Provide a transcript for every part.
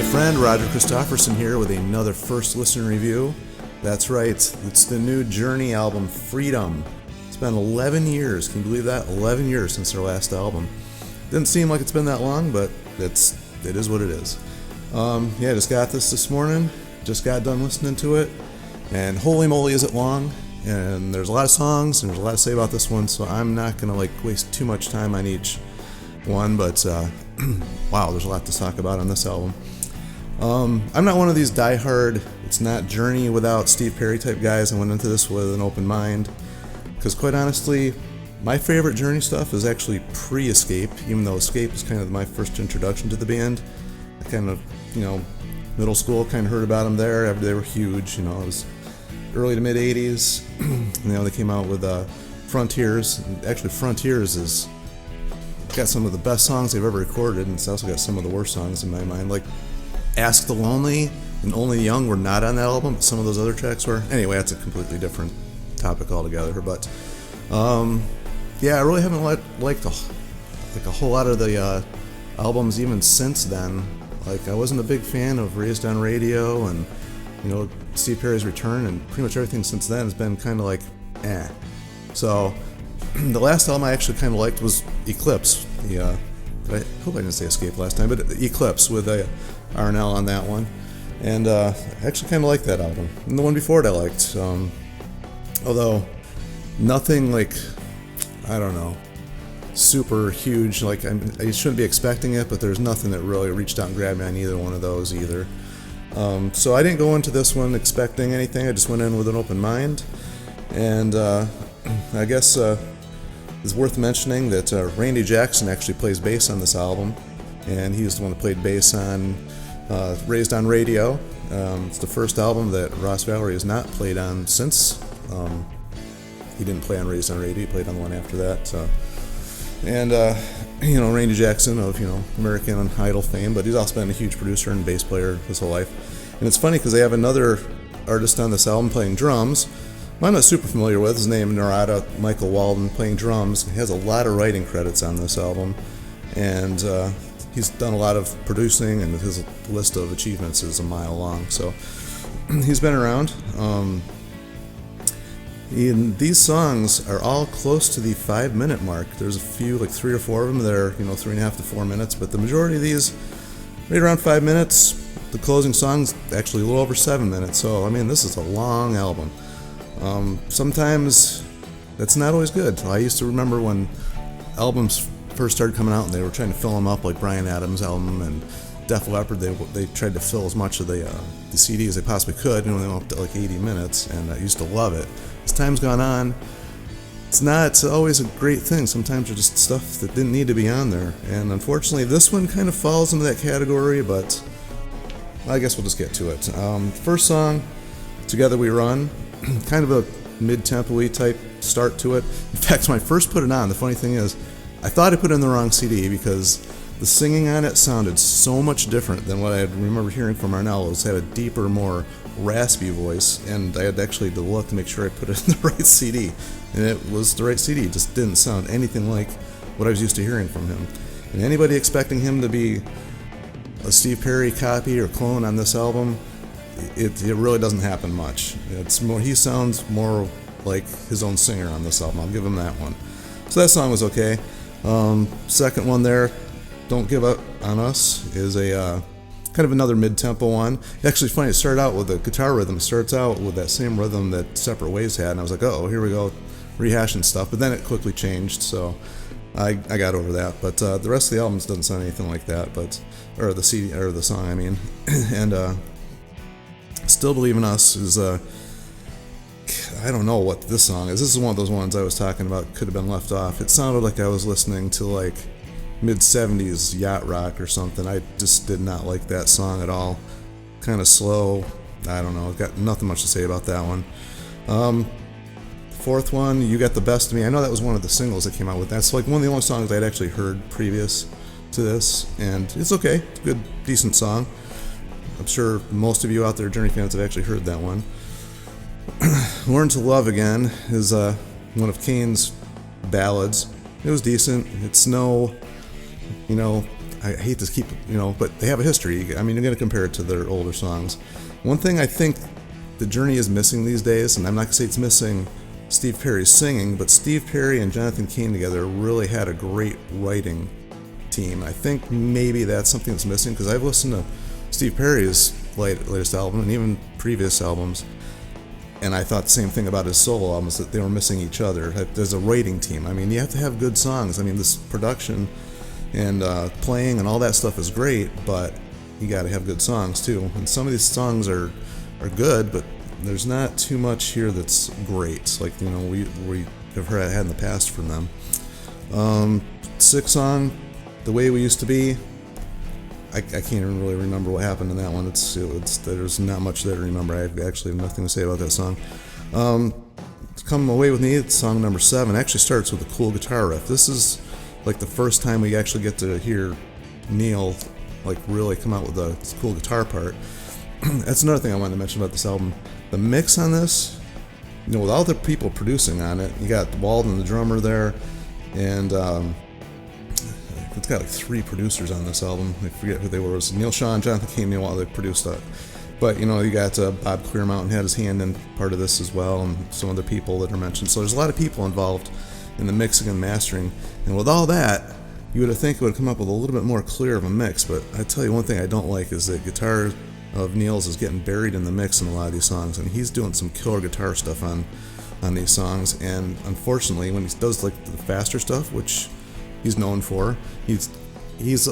friend, Roger Christofferson here with another first listen review. That's right, it's the new Journey album, Freedom. It's been 11 years, can you believe that? 11 years since their last album. Didn't seem like it's been that long, but it is what it is. I just got this morning, just got done listening to it, and holy moly is it long, and there's a lot of songs, and there's a lot to say about this one, so I'm not going to waste too much time on each one, but wow, there's a lot to talk about on this album. I'm not one of these diehard, it's not Journey without Steve Perry type guys. I went into this with an open mind, because quite honestly, my favorite Journey stuff is actually pre-Escape, even though Escape is kind of my first introduction to the band. I kind of, middle school, kind of heard about them there after they were huge. It was early to mid 80s. They came out with Frontiers. Actually, Frontiers is got some of the best songs they've ever recorded, and it's also got some of the worst songs in my mind. Like Ask the Lonely and Only Young were not on that album, but some of those other tracks were. Anyway, that's a completely different topic altogether. But I really haven't liked a whole lot of the albums even since then. I wasn't a big fan of Raised on Radio and Steve Perry's return, and pretty much everything since then has been kind of eh. So the last album I actually kind of liked was Eclipse. I hope I didn't say Escape last time, but Eclipse with Arnell on that one. And I actually kind of liked that album. And the one before it I liked. Although nothing super huge. I shouldn't be expecting it, but there's nothing that really reached out and grabbed me on either one of those either. So I didn't go into this one expecting anything. I just went in with an open mind. And I guess it's worth mentioning that Randy Jackson actually plays bass on this album, and he was the one that played bass on Raised on Radio. It's the first album that Ross Valerie has not played on since. He didn't play on Raised on Radio, he played on the one after that. Randy Jackson of American Idol fame, but he's also been a huge producer and bass player his whole life. And it's funny because they have another artist on this album playing drums, who I'm not super familiar with. His name Narada Michael Walden, playing drums. He has a lot of writing credits on this album, and he's done a lot of producing, and his list of achievements is a mile long. So he's been around. These songs are all close to the 5-minute mark. There's a few, 3 or 4 of them that are 3.5 to 4 minutes, but the majority of these right around 5 minutes. The closing song's actually a little over 7 minutes. So this is a long album. Sometimes that's not always good. I used to remember when albums first started coming out and they were trying to fill them up, like Bryan Adams' album and Def Leppard. They tried to fill as much of the CD as they possibly could. They went up to 80 minutes, and I used to love it. As time's gone on, it's not always a great thing. Sometimes there's just stuff that didn't need to be on there, and unfortunately this one kind of falls into that category, but I guess we'll just get to it. First song, Together We Run, kind of a mid-tempo-y type start to it. In fact, when I first put it on, the funny thing is, I thought I put it in the wrong CD because the singing on it sounded so much different than what I remember hearing from Arnell. It had a deeper, more raspy voice, and I had actually to look to make sure I put it in the right CD. And it was the right CD. It just didn't sound anything like what I was used to hearing from him. And anybody expecting him to be a Steve Perry copy or clone on this album, it really doesn't happen much. It's more, he sounds more like his own singer on this album. I'll give him that one. So that song was okay. Second one there, Don't Give Up on Us, is a kind of another mid-tempo one. Actually, funny, it started out with a guitar rhythm. It starts out with that same rhythm that Separate Ways had, and I was like, oh, here we go, rehashing stuff. But then it quickly changed, so I got over that. But the rest of the album doesn't sound anything like that, or the CD, or the song, I mean. And Still Believe in Us is I don't know what this song is. This is one of those ones I was talking about, could have been left off. It sounded like I was listening to mid-70s yacht rock or something. I just did not like that song at all. Kind of slow. I don't know. Got nothing much to say about that one. Fourth one, You Got the Best of Me. I know that was one of the singles that came out with that. It's one of the only songs I'd actually heard previous to this, and it's okay. It's a good, decent song. I'm sure most of you out there, Journey fans, have actually heard that one. Learn to Love Again is one of Kane's ballads. It was decent. It's no, I hate to keep, but they have a history. I mean, you're going to compare it to their older songs. One thing I think the Journey is missing these days, and I'm not going to say it's missing Steve Perry's singing, but Steve Perry and Jonathan Cain together really had a great writing team. I think maybe that's something that's missing, because I've listened to Steve Perry's latest album and even previous albums, and I thought the same thing about his solo albums, that they were missing each other. There's a writing team. I mean, you have to have good songs. I mean, this production and playing and all that stuff is great, but you got to have good songs too. And some of these songs are good, but there's not too much here that's great, like we have had in the past from them. Sixth song, The Way We Used to Be. I can't even really remember what happened in that one. There's not much there to remember. I actually have nothing to say about that song. Come Away With Me, it's song number 7. Actually starts with a cool guitar riff. This is like the first time we actually get to hear Neil like really come out with a cool guitar part. That's another thing I wanted to mention about this album. The mix on this, with all the people producing on it, you got Walden, the drummer there, and it's got like 3 producers on this album. I forget who they were. It was Neil Sean, Jonathan Cain, Neil Walden, they produced that. But you got Bob Clearmountain had his hand in part of this as well, and some other people that are mentioned. So there's a lot of people involved in the mixing and mastering. And with all that, you would have think it would have come up with a little bit more clear of a mix. But I tell you one thing I don't like is that guitar of Neil's is getting buried in the mix in a lot of these songs, and he's doing some killer guitar stuff on these songs. And unfortunately, when he does like the faster stuff, which he's known for, he's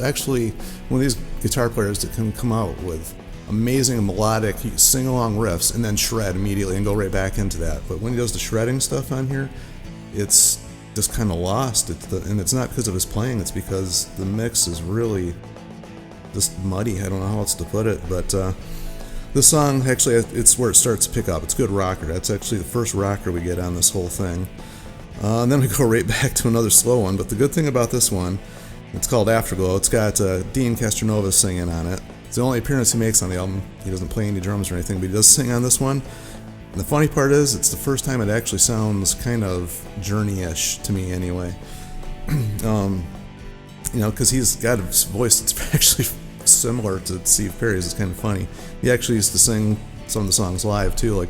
actually one of these guitar players that can come out with amazing melodic sing-along riffs and then shred immediately and go right back into that. But when he does the shredding stuff on here, it's just kind of lost. And it's not because of his playing, it's because the mix is really just muddy. I don't know how else to put it, but this song, actually, it's where it starts to pick up. It's good rocker. That's actually the first rocker we get on this whole thing. And then we go right back to another slow one. But the good thing about this one, it's called Afterglow. It's got Dean Castronova singing on it. It's the only appearance he makes on the album. He doesn't play any drums or anything, but he does sing on this one. And the funny part is, it's the first time it actually sounds kind of Journey-ish to me anyway. Because he's got a voice that's actually similar to Steve Perry's. It's kind of funny. He actually used to sing some of the songs live too, like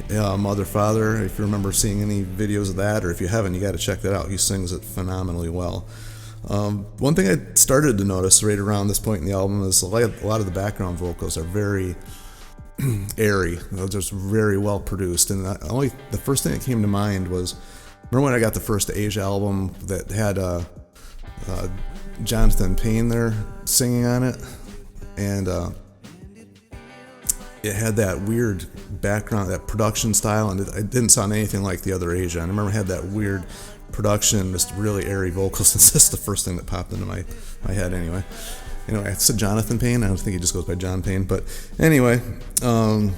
Mother, Father. If you remember seeing any videos of that, or if you haven't, you got to check that out. He sings it phenomenally well. One thing I started to notice right around this point in the album is a lot of the background vocals are very airy. They're just very well produced. And the first thing that came to mind was, remember when I got the first Asia album that had Jonathan Cain there singing on it, and it had that weird background, that production style, and it didn't sound anything like the other Asia. And I remember it had that weird production, just really airy vocals. That's just the first thing that popped into my head anyway. I said Jonathan Cain. I don't think he just goes by John Payne, but anyway, then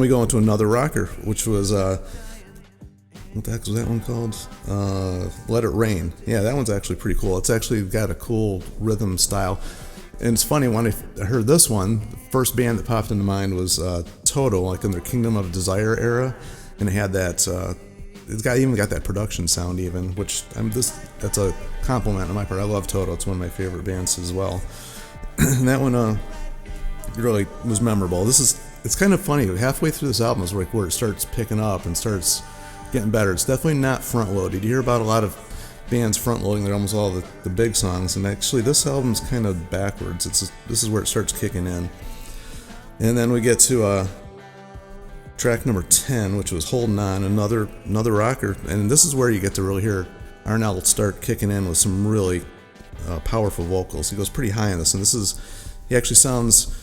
we go into another rocker, which was what the heck was that one called? Let It Rain. Yeah, that one's actually pretty cool. It's actually got a cool rhythm style. And it's funny, when I heard this one, the first band that popped into mind was Toto, like in their Kingdom of Desire era. And it had that, even got that production sound even, which that's a compliment on my part. I love Toto. It's one of my favorite bands as well. And that one really was memorable. It's kind of funny. Halfway through this album is where it starts picking up and starts getting better. It's definitely not front-loaded. You hear about a lot of bands front-loading. They're almost all the big songs, and actually this album's kind of backwards. This is where it starts kicking in. And then we get to track number 10, which was Holding On, another rocker. And this is where you get to really hear Arnell start kicking in with some really powerful vocals. He goes pretty high on this, and he actually sounds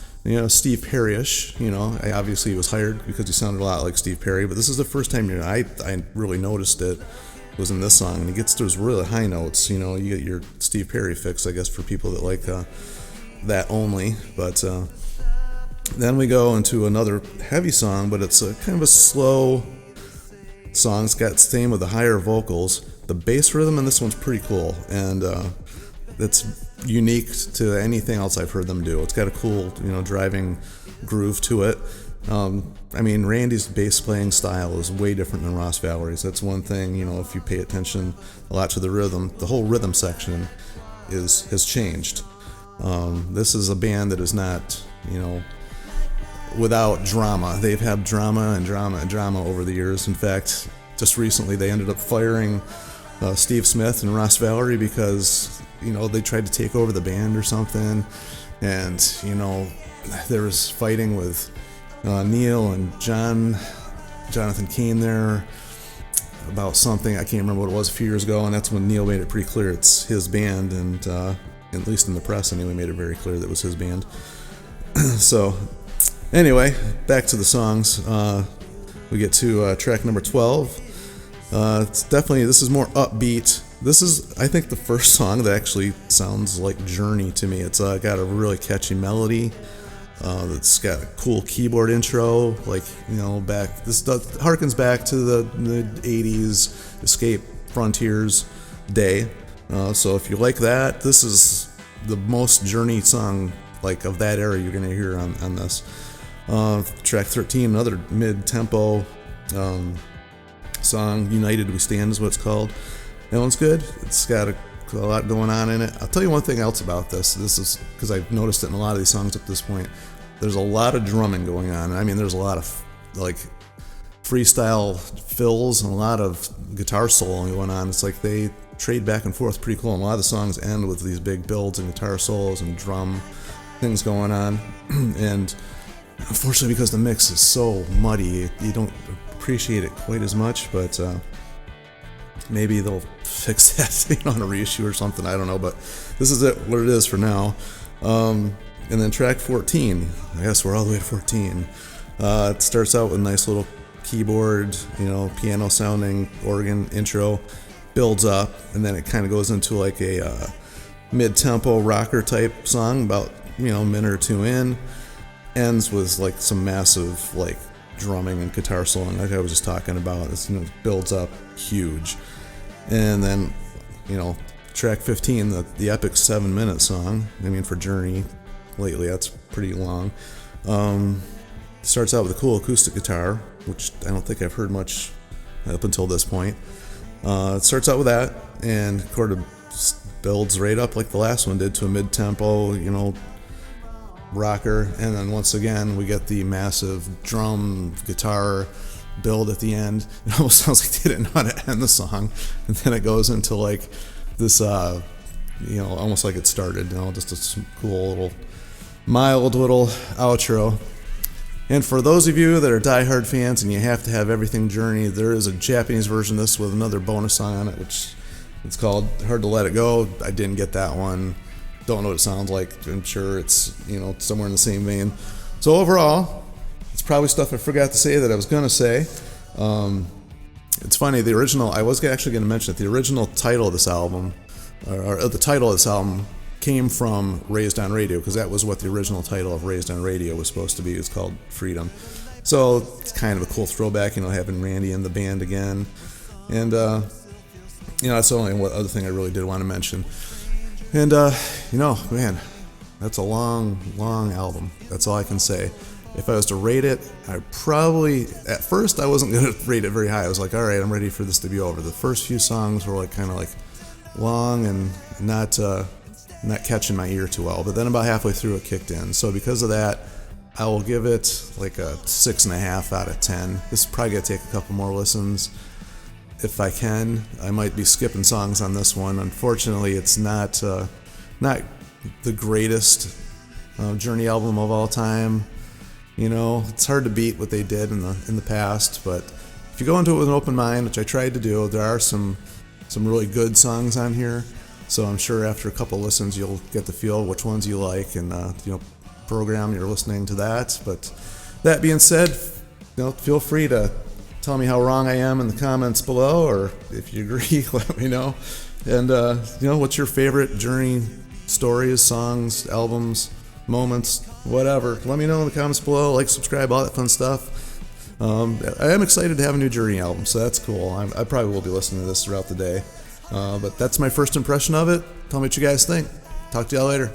Steve Perry-ish. Obviously he was hired because he sounded a lot like Steve Perry, but this is the first time I really noticed it was in this song, and he gets those really high notes. You get your Steve Perry fix, I guess, for people that like that only. But then we go into another heavy song, but it's kind of a slow song. It's got same with the higher vocals. The bass rhythm in this one's pretty cool, and it's unique to anything else I've heard them do. It's got a cool, driving groove to it. Randy's bass playing style is way different than Ross Valerie's. That's one thing, if you pay attention a lot to the rhythm, the whole rhythm section has changed. This is a band that is not, without drama. They've had drama and drama and drama over the years. In fact, just recently they ended up firing Steve Smith and Ross Valerie because, they tried to take over the band or something. And, there was fighting with Neil and Jonathan Cain there about something. I can't remember what it was a few years ago, and that's when Neil made it pretty clear it's his band, and at least in the press anyway, made it very clear that it was his band. So, anyway, back to the songs. We get to track number 12. This is more upbeat. This is, I think, the first song that actually sounds like Journey to me. It's got a really catchy melody. That's got a cool keyboard intro, this harkens back to the 80s Escape Frontiers day. So if you like that, this is the most Journey song of that era you're going to hear on this. Track 13, another mid-tempo song, United We Stand is what it's called. That one's good. It's got a lot going on in it. I'll tell you one thing else about this. This is because I've noticed it in a lot of these songs at this point. There's a lot of drumming going on. I mean, there's a lot of freestyle fills and a lot of guitar soloing going on. It's like they trade back and forth pretty cool. And a lot of the songs end with these big builds and guitar solos and drum things going on. And unfortunately, because the mix is so muddy, you don't appreciate it quite as much. But maybe they'll fix that on a reissue or something. I don't know, but this is what it is for now. And then track 14, I guess we're all the way to 14. It starts out with a nice little keyboard, piano sounding organ intro, builds up, and then it kind of goes into a mid-tempo rocker type song about, a minute or two in. Ends with some massive drumming and guitar soloing like I was just talking about. It builds up huge. And then, track 15, the epic 7-minute song, for Journey, lately that's pretty long. Starts out with a cool acoustic guitar, which I don't think I've heard much up until this point. It starts out with that, and builds right up like the last one did to a mid-tempo, rocker, and then once again we get the massive drum guitar build at the end. It almost sounds like they didn't know how to end the song, and then it goes into this almost like it started, just a cool little mild little outro. And for those of you that are diehard fans and you have to have everything Journey, there is a Japanese version of this with another bonus song on it, which it's called Hard to Let It Go. I didn't get that one. Don't know what it sounds like. I'm sure it's, somewhere in the same vein. So overall, it's probably stuff I forgot to say that I was going to say. It's funny, the original, I was actually going to mention it, the original title of this album, or the title of this album came from Raised on Radio, because that was what the original title of Raised on Radio was supposed to be. It's called Freedom. So it's kind of a cool throwback, having Randy in the band again. And, that's the only other thing I really did want to mention. And, man, that's a long, long album. That's all I can say. If I was to rate it, at first I wasn't going to rate it very high. I was like, all right, I'm ready for this to be over. The first few songs were kind of long and not catching my ear too well. But then about halfway through it kicked in. So because of that, I will give it a 6.5 out of 10. This is probably going to take a couple more listens. If I can, I might be skipping songs on this one. Unfortunately, it's not the greatest Journey album of all time. It's hard to beat what they did in the past. But if you go into it with an open mind, which I tried to do, there are some really good songs on here. So I'm sure after a couple listens, you'll get the feel of which ones you like, and program you're listening to that. But that being said, feel free to tell me how wrong I am in the comments below, or if you agree, let me know. And what's your favorite Journey stories, songs, albums, moments, whatever. Let me know in the comments below. Subscribe, all that fun stuff. I am excited to have a new Journey album, so that's cool. I probably will be listening to this throughout the day. But that's my first impression of it. Tell me what you guys think. Talk to y'all later.